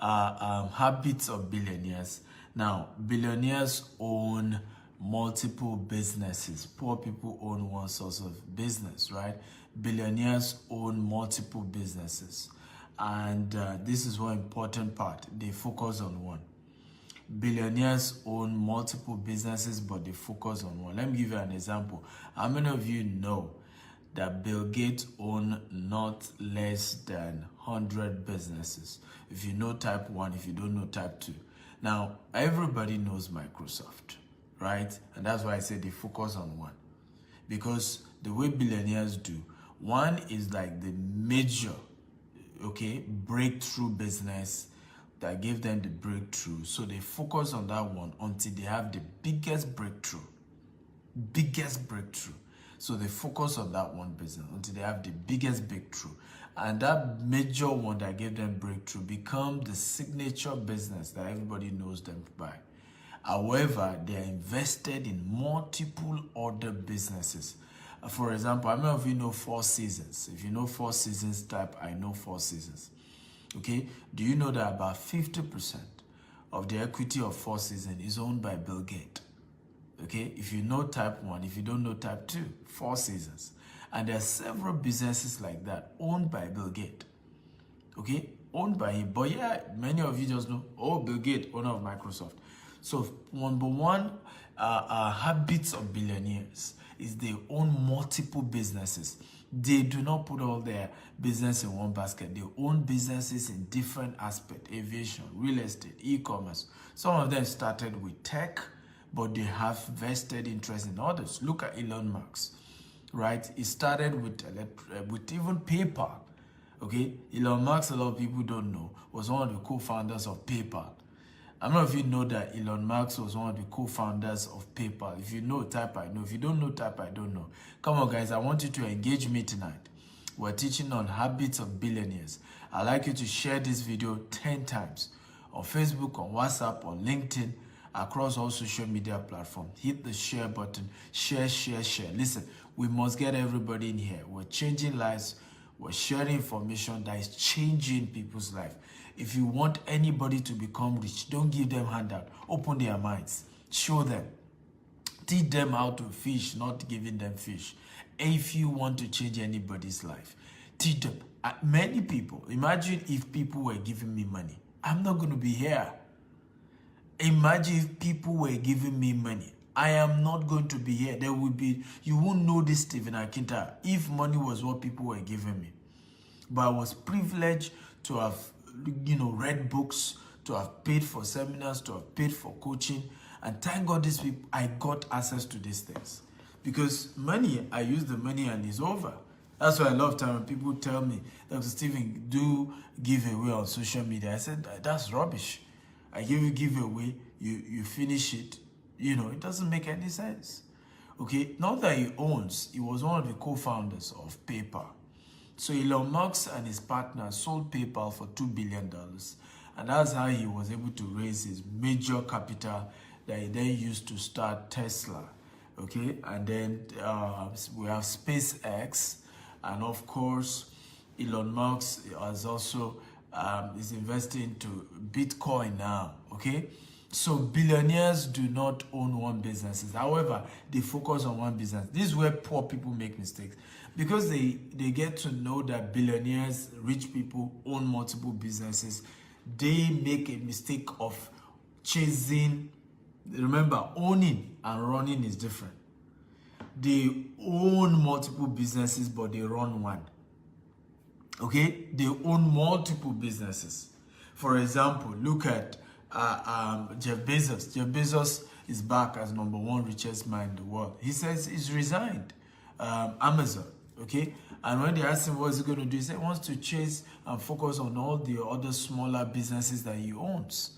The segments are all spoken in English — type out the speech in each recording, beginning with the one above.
Habits of billionaires. Now, billionaires own multiple businesses. Poor people own one source of business, right? Billionaires own multiple businesses. And this is one important part. They focus on one. Billionaires own multiple businesses, but they focus on one. Let me give you an example. How many of you know that Bill Gates owns not less than 100 businesses? If you know type 1, if you don't know type 2. Now, everybody knows Microsoft, right? And that's why I say they focus on one. Because the way billionaires do, one is like the major, breakthrough business that gave them the breakthrough. So they focus on that one until they have the biggest breakthrough. So they focus on that one business until they have the biggest breakthrough. And that major one that gave them breakthrough becomes the signature business that everybody knows them by. However, they are invested in multiple other businesses. For example, how many of you know Four Seasons? If you know Four Seasons type, I know Four Seasons. Okay, do you know that about 50% of the equity of Four Seasons is owned by Bill Gates? Okay, if you know type 1, if you don't know type 2, Four Seasons. And there are several businesses like that owned by Bill Gates. Okay, owned by him. But yeah, many of you just know, oh, Bill Gates, owner of Microsoft. So number one, habits of billionaires is they own multiple businesses. They do not put all their business in one basket. They own businesses in different aspects: aviation, real estate, e-commerce. Some of them started with tech, but they have vested interest in others. Look at Elon Musk, right? He started with even PayPal. Okay, Elon Musk, a lot of people don't know, was one of the co-founders of PayPal. I don't know if you know that Elon Musk was one of the co-founders of PayPal. If you know, type I know. If you don't know, type I don't know. Come on, guys, I want you to engage me tonight. We're teaching on habits of billionaires. I'd like you to share this video 10 times on Facebook, on WhatsApp, on LinkedIn, across all social media platforms. Hit the share button. Share. Listen, we must get everybody in here. We're changing lives. We're sharing information that is changing people's life. If you want anybody to become rich, don't give them handout. Open their minds. Show them. Teach them how to fish, not giving them fish. If you want to change anybody's life, teach them. Many people, imagine if people were giving me money. I'm not going to be here. Imagine if people were giving me money. I am not going to be here. There will be, you won't know this Stephen Akinta if money was what people were giving me. But I was privileged to have, read books, to have paid for seminars, to have paid for coaching. And thank God these people, I got access to these things. Because money, I use the money and it's over. That's why I love time when people tell me, Dr. Stephen, do give away on social media. I said, that's rubbish. I give you giveaway, you finish it. It doesn't make any sense. Okay, not that he was one of the co-founders of PayPal. So Elon Musk and his partner sold PayPal for $2 billion. And that's how he was able to raise his major capital that he then used to start Tesla. Okay, and then we have SpaceX. And of course, Elon Musk has also is investing into Bitcoin now. Okay, so billionaires do not own one business. However, they focus on one business. This is where poor people make mistakes. Because they get to know that billionaires, rich people own multiple businesses, they make a mistake of chasing. Remember, owning and running is different. They own multiple businesses, but they run one. Okay? They own multiple businesses. For example, look at Jeff Bezos. Jeff Bezos is back as #1 richest man in the world. He says he's resigned Amazon. Okay, and when they asked him what's he going to do, he said he wants to chase and focus on all the other smaller businesses that he owns,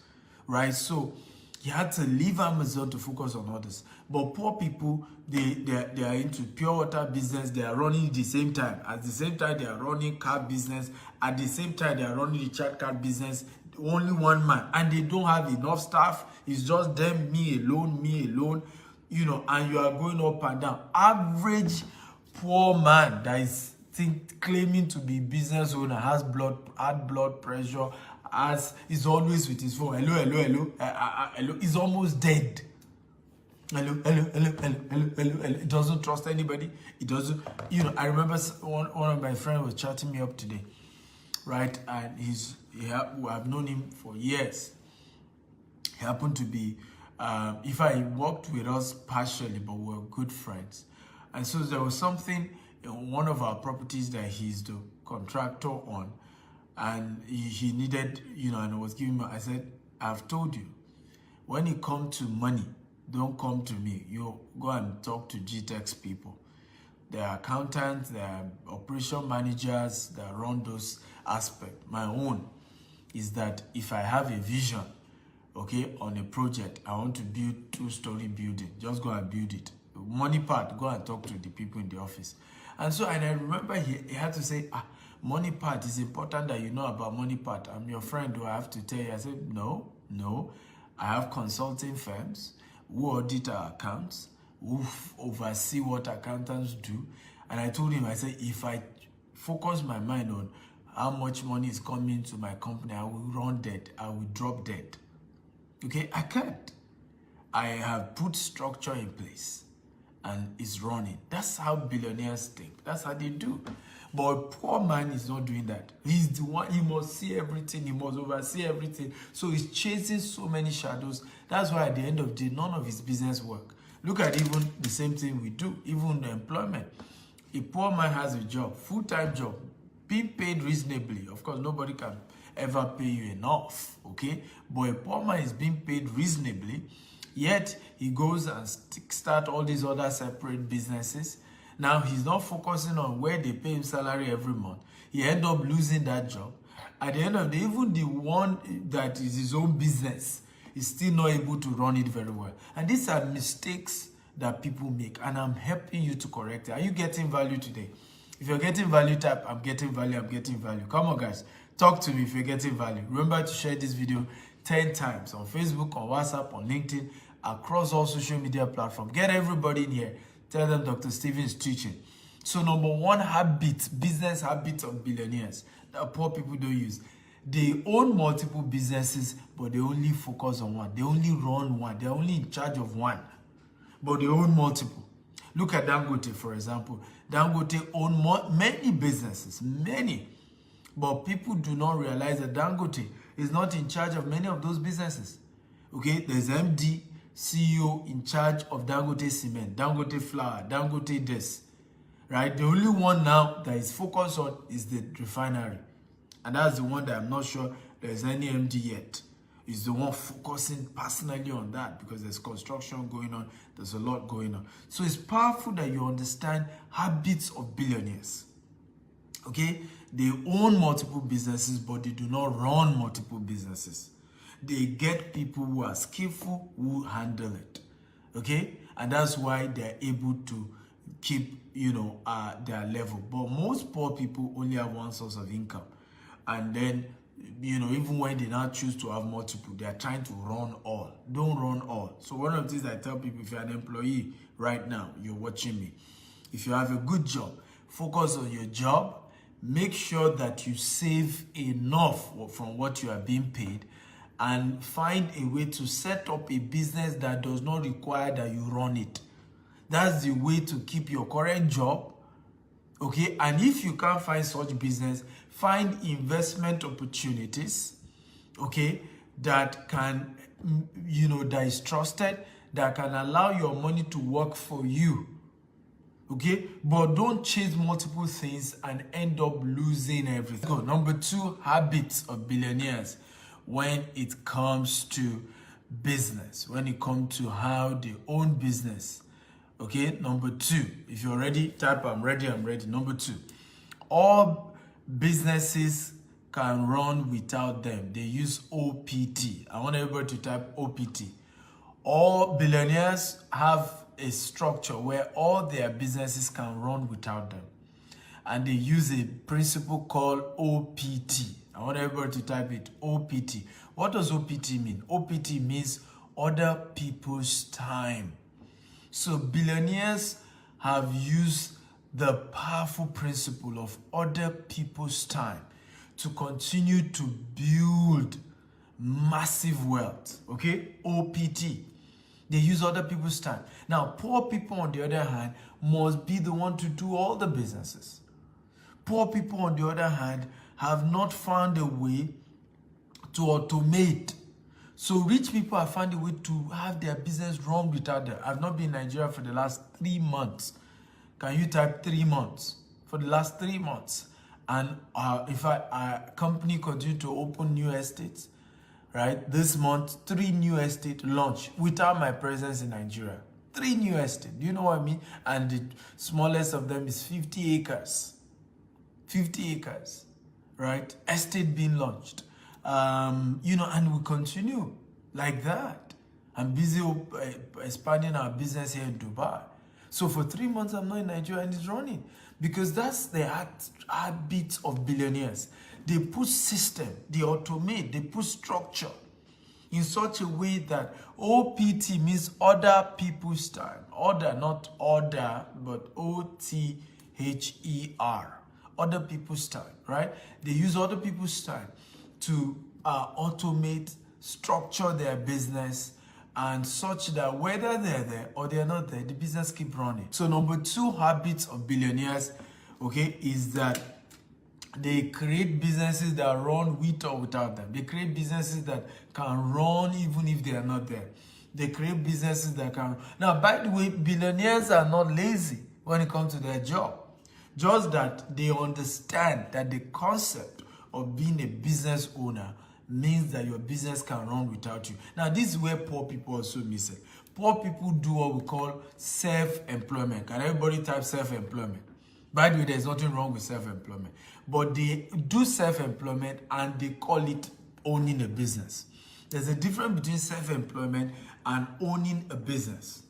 right? So he had to leave Amazon to focus on others. But poor people, they are into pure water business. They are running at the same time. At the same time, they are running car business. At the same time, they are running the chat card business. Only one man, and they don't have enough staff. It's just them, me alone. And you are going up and down. Average poor man that is claiming to be business owner, has blood pressure, as he's always with his phone. Hello, hello, hello, hello. He's almost dead. Hello, hello, hello, hello, hello, hello, hello. He doesn't trust anybody. He doesn't, I remember one of my friends was chatting me up today, right? And I've known him for years. He happened to be, if I worked with us partially, but we were good friends. And so there was something in one of our properties that he's the contractor on, and he needed, and I was giving him, I said, I've told you, when it comes to money, don't come to me. You go and talk to GTEX people. There are accountants, there are operation managers that run those aspects. My own is that if I have a vision, okay, on a project, I want to build 2-story building, just go and build it. Money part, go and talk to the people in the office. And I remember he had to say, money part is important that you know about money part. I'm your friend, do I have to tell you? I said, no. I have consulting firms who audit our accounts, who oversee what accountants do. And I told him, I said, if I focus my mind on how much money is coming to my company, I will run dead, I will drop dead. Okay, I can't. I have put structure in place and it's running. That's how billionaires think. That's how they do. But a poor man is not doing that. He's the one, he must see everything, he must oversee everything. So he's chasing so many shadows. That's why at the end of the day, none of his business work. Look at even the same thing we do, even the employment. A poor man has a job, full-time job, being paid reasonably. Of course, nobody can ever pay you enough, okay? But a poor man is being paid reasonably, yet he goes and start all these other separate businesses. Now, he's not focusing on where they pay him salary every month. He end up losing that job. At the end of the day, even the one that is his own business is still not able to run it very well. And these are mistakes that people make, and I'm helping you to correct it. Are you getting value today? If you're getting value, type, I'm getting value, I'm getting value. Come on, guys. Talk to me if you're getting value. Remember to share this video 10 times on Facebook, on WhatsApp, on LinkedIn, across all social media platforms. Get everybody in here. Tell them Dr. Steven is teaching. So number one habit, business habit of billionaires that poor people don't use. They own multiple businesses, but they only focus on one. They only run one. They're only in charge of one, but they own multiple. Look at Dangote, for example. Dangote own many businesses, many. But people do not realize that Dangote is not in charge of many of those businesses. Okay, there's MD, CEO in charge of Dangote Cement, Dangote Flour, Dangote this, right? The only one now that is focused on is the refinery. And that's the one that I'm not sure there's any MD yet. Is the one focusing personally on that because there's construction going on, there's a lot going on. So it's powerful that you understand habits of billionaires. Okay? They own multiple businesses, but they do not run multiple businesses. They get people who are skillful, who handle it. Okay? And that's why they're able to keep, their level. But most poor people only have one source of income. And then, even when they now choose to have multiple, they are trying to run all. Don't run all. So one of the things I tell people, if you're an employee right now, you're watching me. If you have a good job, focus on your job. Make sure that you save enough from what you are being paid and find a way to set up a business that does not require that you run it. That's the way to keep your current job, okay? And if you can't find such business, find investment opportunities, okay, that can, that is trusted, that can allow your money to work for you. Okay, but don't chase multiple things and end up losing everything. So, number 2 habits of billionaires when it comes to business, when it comes to how they own business. Okay, number 2, if you're ready, type I'm ready, I'm ready. Number 2, all businesses can run without them. They use OPT. I want everybody to type OPT. All billionaires have a structure where all their businesses can run without them. And they use a principle called OPT. I want everybody to type it, OPT. What does OPT mean? OPT means other people's time. So billionaires have used the powerful principle of other people's time to continue to build massive wealth. Okay, OPT. They use other people's time. Now, poor people, on the other hand, must be the one to do all the businesses. Poor people, on the other hand, have not found a way to automate. So rich people have found a way to have their business run without them. I've not been in Nigeria for the last 3 months. Can you type 3 months? For the last 3 months. And if a company continue to open new estates, right? This month, 3 new estates launch without my presence in Nigeria. 3 new estates. Do you know what I mean? And the smallest of them is 50 acres. 50 acres, right? Estate being launched. You know, and we continue like that. I'm busy expanding our business here in Dubai. So for 3 months, I'm not in Nigeria and it's running. Because that's the habit of billionaires. They put system, they automate, they put structure in such a way that OPT means other people's time. Order, not order, but OTHER. Other people's time, right? They use other people's time to automate, structure their business, and such that whether they're there or they're not there, the business keep running. So number 2 habits of billionaires, okay, is that they create businesses that run with or without them. They create businesses that can run even if they are not there. They create businesses that can... Now, by the way, billionaires are not lazy when it comes to their job. Just that they understand that the concept of being a business owner means that your business can run without you. Now, this is where poor people also miss it. Poor people do what we call self-employment. Can everybody type self-employment? By the way, there's nothing wrong with self-employment. But they do self-employment and they call it owning a business. There's a difference between self-employment and owning a business,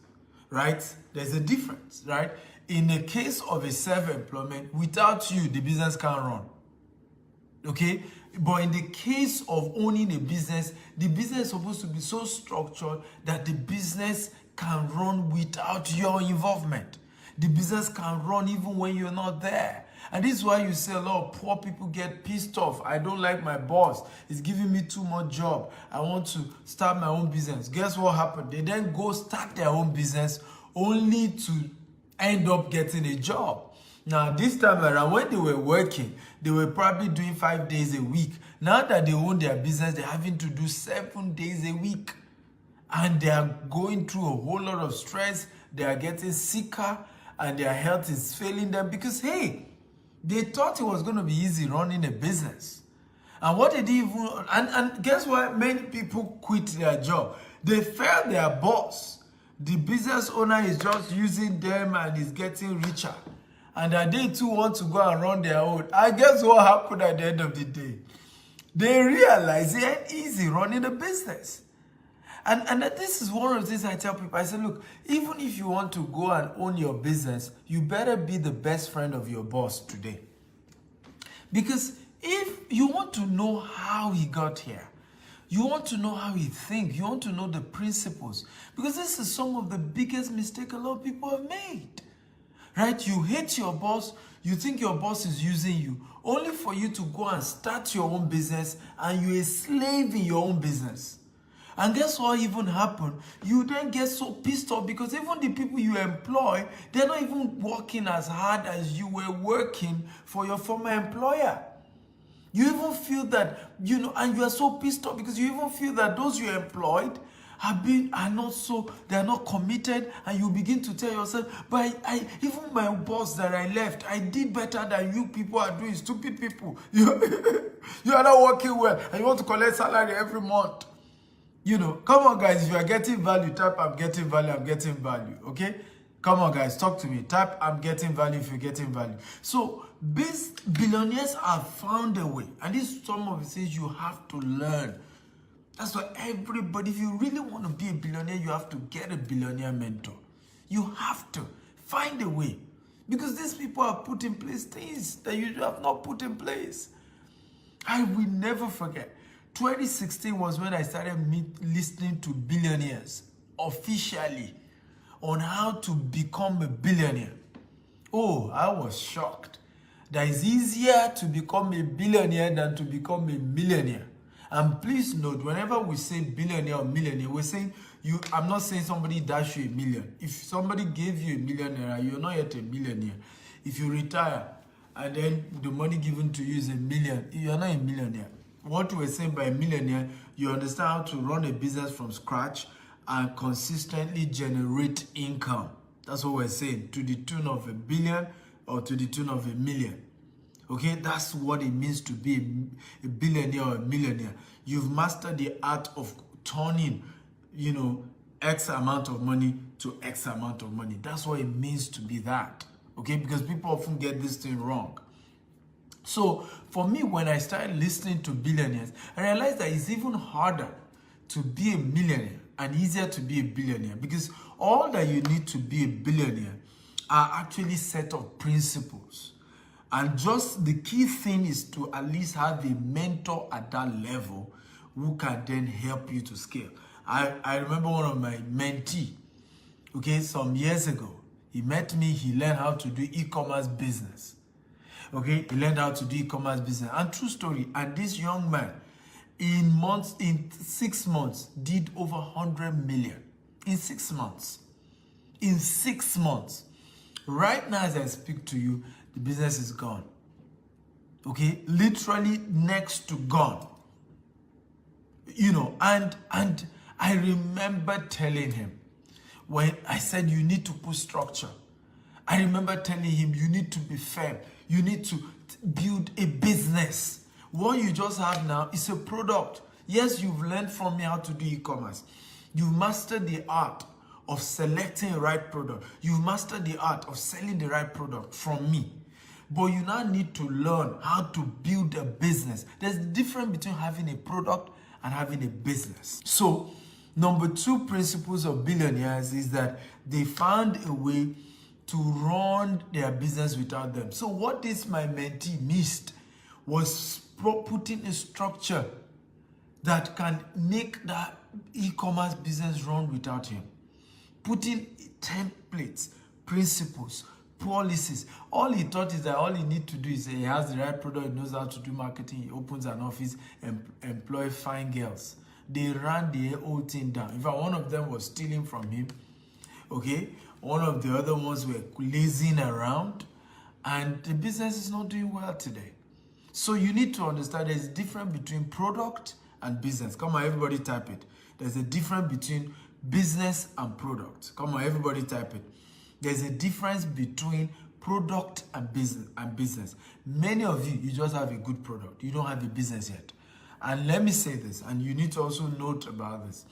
right? There's a difference, right? In the case of a self-employment, without you, the business can't run. Okay? But in the case of owning a business, the business is supposed to be so structured that the business can run without your involvement. The business can run even when you're not there. And this is why you see a lot of poor people get pissed off. I don't like my boss. He's giving me too much job. I want to start my own business. Guess what happened? They then go start their own business only to end up getting a job. Now, this time around, when they were working, they were probably doing 5 days a week. Now that they own their business, they're having to do 7 days a week. And they are going through a whole lot of stress. They are getting sicker and their health is failing them because, hey, they thought it was going to be easy running a business. And what did even... And guess what? Many people quit their job. They failed their boss. The business owner is just using them and is getting richer. And that they too want to go and run their own. I guess what happened at the end of the day? They realized it ain't easy running a business. And this is one of the things I tell people. I say, look, even if you want to go and own your business, you better be the best friend of your boss today. Because if you want to know how he got here, you want to know how he thinks, you want to know the principles. Because this is some of the biggest mistakes a lot of people have made. Right? You hate your boss, you think your boss is using you, only for you to go and start your own business and you're a slave in your own business. And guess what even happened? You then get so pissed off because even the people you employ, they're not even working as hard as you were working for your former employer. You even feel that, you know, and you are so pissed off because you even feel that those you employed are not committed, and you begin to tell yourself, but even my boss that I left, I did better than you people are doing, stupid people. You are not working well, and you want to collect salary every month. You know, come on guys, if you are getting value, type I'm getting value, I'm getting value, okay? Come on guys, talk to me. Type I'm getting value if you're getting value. So, billionaires have found a way, and this is some of the things you have to learn. That's why everybody, if you really want to be a billionaire, you have to get a billionaire mentor. You have to find a way. Because these people have put in place things that you have not put in place. I will never forget. 2016 was when I started listening to billionaires officially on how to become a billionaire. Oh, I was shocked. that it's easier to become a billionaire than to become a millionaire. And please note, whenever we say billionaire or millionaire, we're saying I'm not saying somebody dash you $1 million. If somebody gave you $1 million, you're not yet a millionaire. If you retire and then the money given to you is $1 million, you're not a millionaire. What we're saying by a millionaire, you understand how to run a business from scratch and consistently generate income. That's what we're saying, to the tune of $1 billion or to the tune of $1 million. Okay, that's what it means to be a billionaire or a millionaire. You've mastered the art of turning, X amount of money to X amount of money. That's what it means to be that. Okay, because people often get this thing wrong. So for me, when I started listening to billionaires, I realized that it's even harder to be a millionaire and easier to be a billionaire, because all that you need to be a billionaire are actually set of principles. And just the key thing is to at least have a mentor at that level who can then help you to scale. I remember one of my mentees, okay, some years ago. He met me, he learned how to do e-commerce business. Okay, he learned how to do e-commerce business. And true story, and this young man, in 6 months, did over 100 million. In 6 months. In 6 months. Right now, as I speak to you, the business is gone. Okay, literally next to gone. And I remember telling him, when I said you need to put structure, I remember telling him you need to be firm. You need to build a business. What you just have now is a product. Yes, you've learned from me how to do e-commerce. You've mastered the art of selecting the right product. You've mastered the art of selling the right product from me. But you now need to learn how to build a business. There's a difference between having a product and having a business. So, number 2 principles of billionaires is that they found a way to run their business without them. So what this my mentee missed was putting a structure that can make that e-commerce business run without him. Putting templates, principles, policies. All he thought is that all he needs to do is he has the right product, he knows how to do marketing, he opens an office and employ fine girls. They ran the whole thing down. In fact, one of them was stealing from him. Okay, one of the other ones were lazing around, and the business is not doing well today. So you need to understand there's a difference between product and business. Come on, everybody type it. There's a difference between business and product. Come on, everybody type it. There's a difference between product and business. Many of you just have a good product. You don't have a business yet. And let me say this, and you need to also note about this.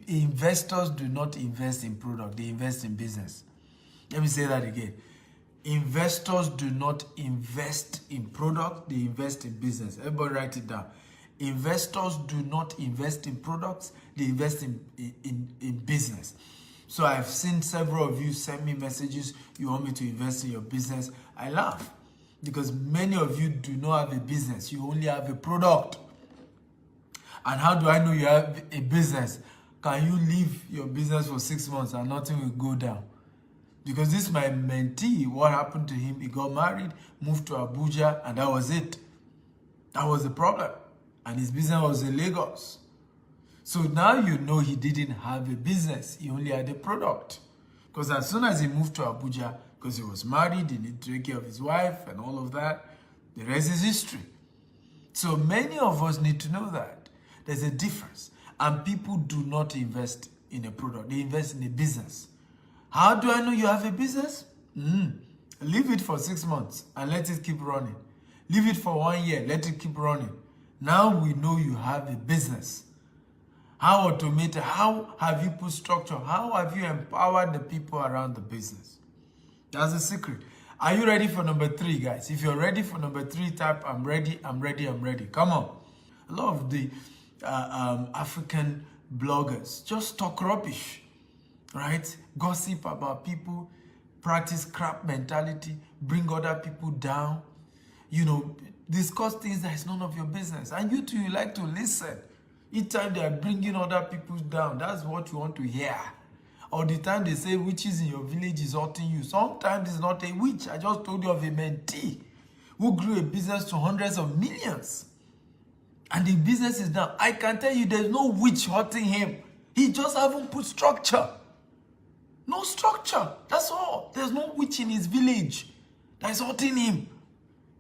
Investors do not invest in product, they invest in business. Let me say that again. Investors do not invest in product, they invest in business. Everybody write it down. Investors do not invest in products, they invest in business. So I've seen several of you send me messages, you want me to invest in your business. I laugh, because many of you do not have a business, you only have a product. And how do I know you have a business? Can you leave your business for 6 months and nothing will go down? Because this is my mentee. What happened to him? He got married, moved to Abuja, and that was it. That was the problem. And his business was in Lagos. So now you know he didn't have a business. He only had a product. Because as soon as he moved to Abuja, because he was married, he needed to take care of his wife and all of that, the rest is history. So many of us need to know that. There's a difference. And people do not invest in a product. They invest in a business. How do I know you have a business? Leave it for 6 months and let it keep running. Leave it for 1 year. Let it keep running. Now we know you have a business. How automated? How have you put structure? How have you empowered the people around the business? That's the secret. Are you ready for number 3, guys? If you're ready for number 3, type I'm ready, I'm ready, I'm ready. Come on. A lot of the African bloggers just talk rubbish, right? Gossip about people, practice crap mentality, bring other people down, discuss things that is none of your business. And you too, you like to listen. Each time they are bringing other people down, that's what you want to hear. Or the time they say witches in your village is hurting you. Sometimes it's not a witch. I just told you of a mentee who grew a business to hundreds of millions. And the business is down. I can tell you there's no witch hurting him. He just haven't put structure. No structure. That's all. There's no witch in his village that is hurting him.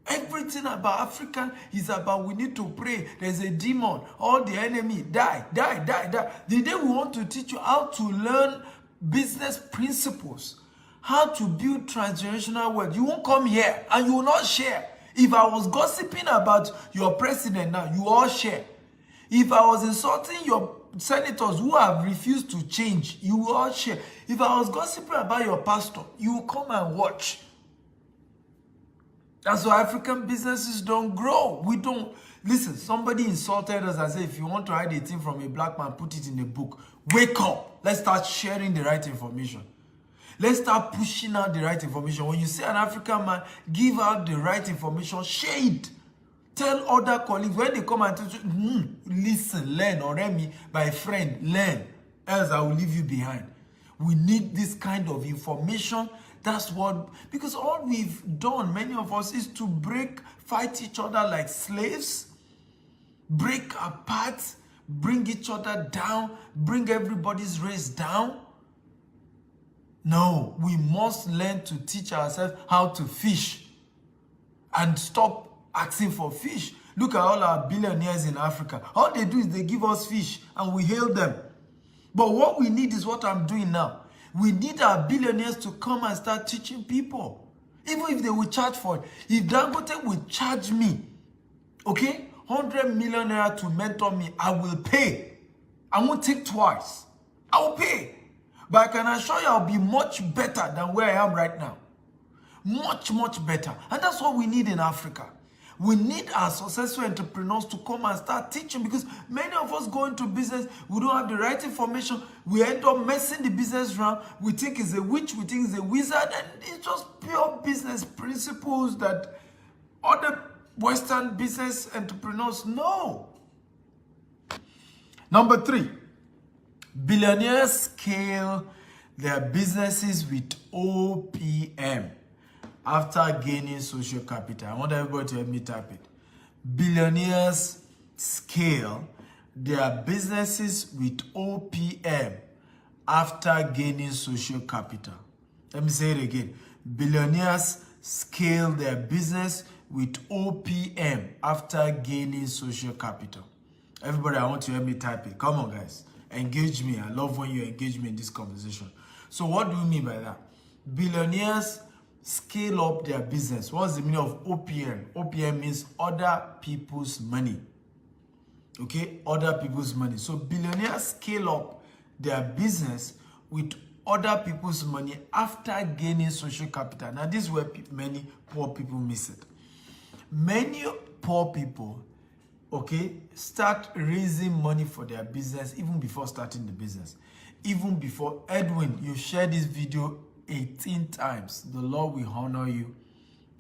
Everything about African is about we need to pray. There's a demon. All the enemy. Die. The day we want to teach you how to learn business principles, how to build transgenerational wealth, you won't come here and you will not share. If I was gossiping about your president now, you all share. If I was insulting your senators who have refused to change, you will all share. If I was gossiping about your pastor, you will come and watch. That's why African businesses don't grow. We don't. Listen, somebody insulted us and said, if you want to hide a thing from a black man, put it in a book. Wake up. Let's start sharing the right information. Let's start pushing out the right information. When you see an African man, give out the right information, share it. Tell other colleagues when they come and tell you, listen, learn, or me, my friend, learn. Else I will leave you behind. We need this kind of information. That's what, because all we've done, many of us, is to fight each other like slaves, break apart, bring each other down, bring everybody's race down. No, we must learn to teach ourselves how to fish and stop asking for fish. Look at all our billionaires in Africa. All they do is they give us fish and we hail them. But what we need is what I'm doing now. We need our billionaires to come and start teaching people. Even if they will charge for it. If Dangote will charge me, okay, 100 million naira to mentor me, I will pay. I won't take twice. I will pay. But I can assure you I'll be much better than where I am right now. Much, much better. And that's what we need in Africa. We need our successful entrepreneurs to come and start teaching, because many of us go into business, we don't have the right information, we end up messing the business around, we think it's a witch, we think it's a wizard, and it's just pure business principles that other Western business entrepreneurs know. Number 3, billionaires scale their businesses with OPM. After gaining social capital. I want everybody to help me type it. Billionaires scale their businesses with OPM after gaining social capital. Let me say it again. Billionaires scale their business with OPM after gaining social capital. Everybody, I want you to help me type it. Come on, guys. Engage me. I love when you engage me in this conversation. So what do you mean by that? Billionaires scale up their business. What's the meaning of OPM? OPM means other people's money. Okay? Other people's money. So billionaires scale up their business with other people's money after gaining social capital. Now, this is where many poor people miss it. Many poor people, okay, start raising money for their business even before starting the business. Even before. Edwin, you shared this video 18 times. The Lord will honor you.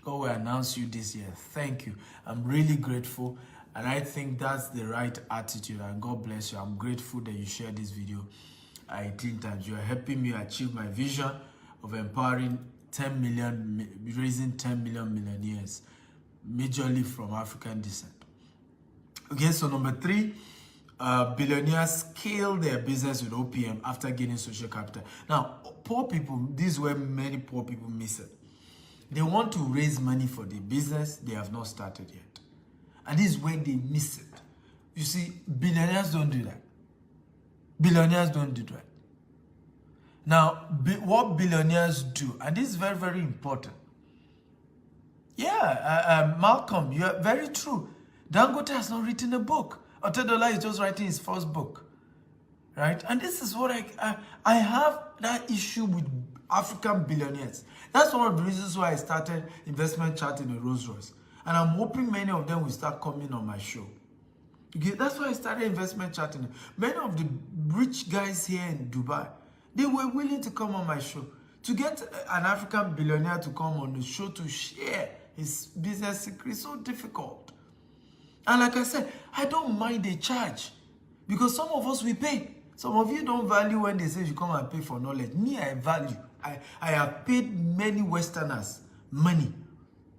God will announce you this year. Thank you. I'm really grateful, and I think that's the right attitude, and God bless you. I'm grateful that you shared this video 18 times. You are helping me achieve my vision of empowering 10 million, raising 10 million millionaires, majorly from African descent. Okay, so number 3, billionaires scale their business with OPM after gaining social capital. Now, poor people, this is where many poor people miss it. They want to raise money for the business they have not started yet. And this is where they miss it. You see, billionaires don't do that. Billionaires don't do that. Now, what billionaires do, and this is very, very important. Yeah, Malcolm, you're very true. Dangote has not written a book. Otedola is just writing his first book. Right? And this is what I have that issue with African billionaires. That's one of the reasons why I started Investment Chat in a Rolls Royce. And I'm hoping many of them will start coming on my show. Okay? That's why I started Investment Chat. Many of the rich guys here in Dubai, they were willing to come on my show. To get an African billionaire to come on the show to share his business secrets is so difficult. And like I said, I don't mind the charge. Because some of us, we pay. Some of you don't value when they say you come and pay for knowledge. Me, I value. I have paid many Westerners money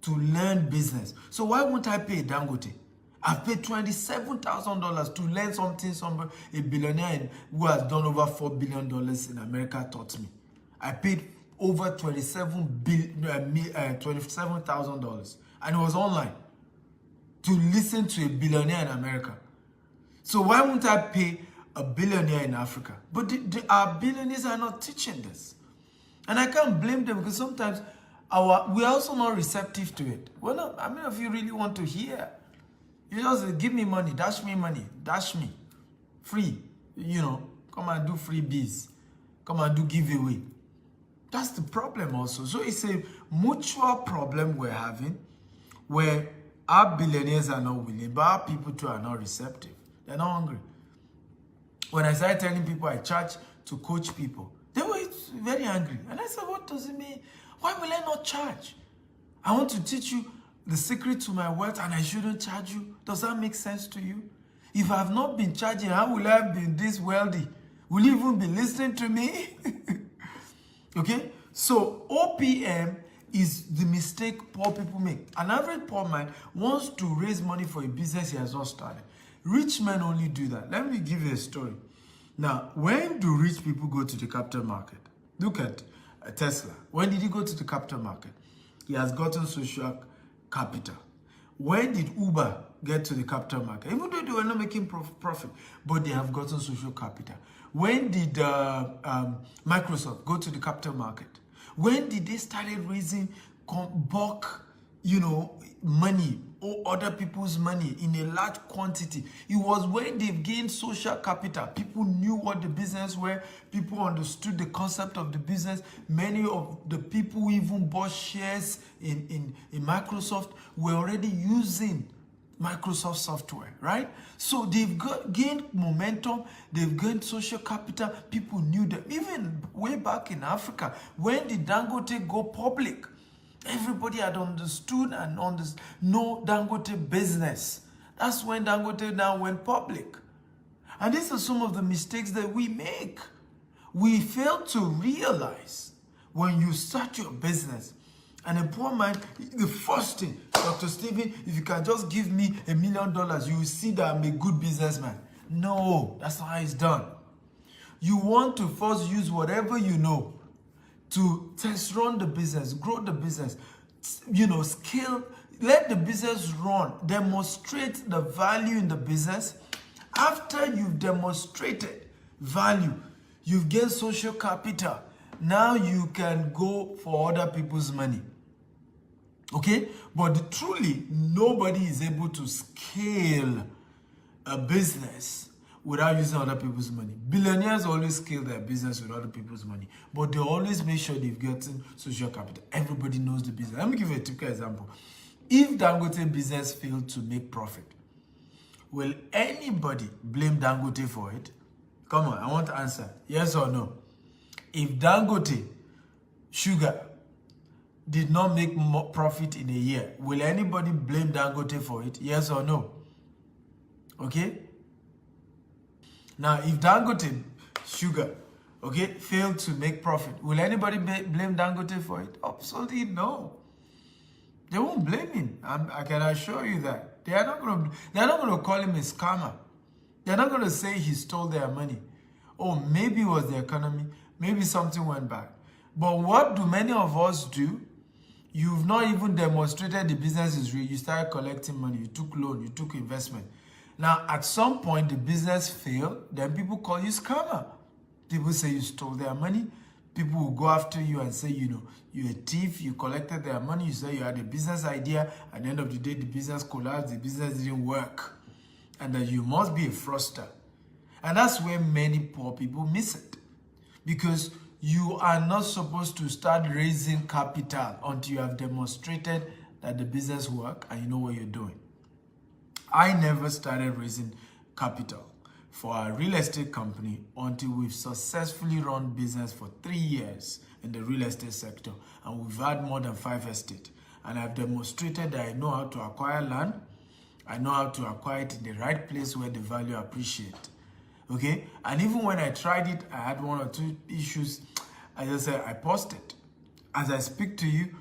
to learn business. So why won't I pay Dangote? I've paid $27,000 to learn something a billionaire who has done over $4 billion in America taught me. I paid over $27,000 and it was online to listen to a billionaire in America. So why won't I pay a billionaire in Africa? But our billionaires are not teaching this. And I can't blame them because sometimes we're also not receptive to it. Well, no, I mean, if you really want to hear, you just give me money, dash me, free, come and do freebies, come and do giveaway. That's the problem also. So it's a mutual problem we're having where our billionaires are not willing, but our people too are not receptive. They're not hungry. When I started telling people I charge to coach people, they were very angry. And I said, what does it mean? Why will I not charge? I want to teach you the secret to my wealth and I shouldn't charge you. Does that make sense to you? If I have not been charging, how will I be this wealthy? Will you even be listening to me? Okay? So OPM is the mistake poor people make. An average poor man wants to raise money for a business he has not started. Rich men only do that. Let me give you a story. Now, when do rich people go to the capital market? Look at Tesla. When did he go to the capital market? He has gotten social capital. When did Uber get to the capital market? Even though they were not making profit, but they have gotten social capital. When did Microsoft go to the capital market? When did they started raising bulk, money or other people's money in a large quantity? It was when they've gained social capital. People knew what the business were. People understood the concept of the business. Many of the people who even bought shares in Microsoft were already using Microsoft software, right? So they've gained momentum, they've gained social capital, people knew them. Even way back in Africa, when did Dangote go public? Everybody had understood and know Dangote business. That's when Dangote now went public. And these are some of the mistakes that we make. We fail to realize when you start your business, and a poor man, the first thing, Dr. Stephen, if you can just give me $1 million, you will see that I'm a good businessman. No, that's not how it's done. You want to first use whatever you know to test run the business, grow the business, scale, let the business run, demonstrate the value in the business. After you've demonstrated value, you've gained social capital, now you can go for other people's money. Okay? But truly, nobody is able to scale a business without using other people's money. Billionaires always scale their business with other people's money, but they always make sure they've gotten social capital. Everybody knows the business. Let me give you a typical example. If Dangote business failed to make profit, will anybody blame Dangote for it? Come on, I want to answer. Yes or no? If Dangote Sugar did not make more profit in a year, will anybody blame Dangote for it? Yes or no? Okay? Now, if Dangote Sugar, failed to make profit, will anybody blame Dangote for it? Absolutely no. They won't blame him. I can assure you that. They're not going to call him a scammer. They're not going to say he stole their money. Oh, maybe it was the economy. Maybe something went bad. But what do many of us do? You've not even demonstrated the business is real. You started collecting money. You took loan. You took investment. Now, at some point, the business failed. Then people call you scammer. People say you stole their money. People will go after you and say, you're a thief. You collected their money. You say you had a business idea. At the end of the day, the business collapsed. The business didn't work. And that you must be a fraudster. And that's where many poor people miss it. Because you are not supposed to start raising capital until you have demonstrated that the business works and you know what you're doing. I never started raising capital for a real estate company until we've successfully run business for 3 years in the real estate sector. And we've had more than 5 estates. And I've demonstrated that I know how to acquire land. I know how to acquire it in the right place where the value appreciates. Okay? And even when I tried it, I had 1 or 2 issues. I just said, I paused it. As I speak to you,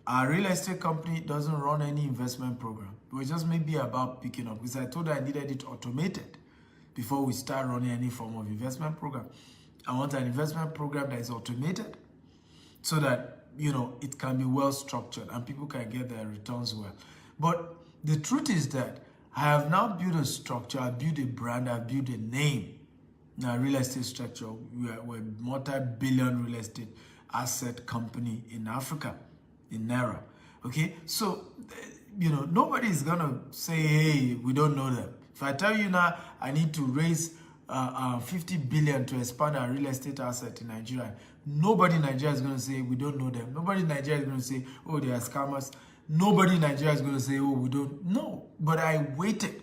Our real estate company doesn't run any investment program. It was just maybe about picking up, because I told her I needed it automated before we start running any form of investment program. I want an investment program that is automated so that, it can be well structured and people can get their returns well. But the truth is that I have now built a structure, I've built a brand, I've built a name. Now, real estate structure, we're a multi-billion real estate asset company in Africa, in Naira. Okay, so, nobody is gonna say, hey, we don't know them. If I tell you now, I need to raise 50 billion to expand our real estate asset in Nigeria, nobody in Nigeria is going to say, we don't know them. Nobody in Nigeria is going to say, oh, they are scammers. Nobody in Nigeria is going to say, oh, we don't know. But I waited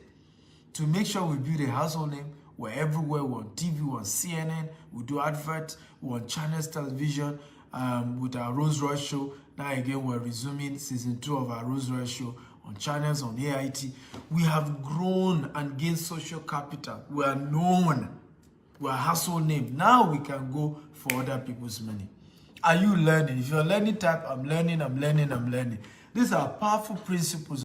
to make sure we build a household name. We're everywhere. We're on TV, we're on CNN, we do adverts, we're on Channels Television with our Rolls Royce show. Now again, we're resuming season 2 of our Rolls Royce show on channels, on AIT. We have grown and gained social capital. We are known. We're a household name. Now we can go for other people's money. Are you learning? If you're learning type, I'm learning. These are powerful principles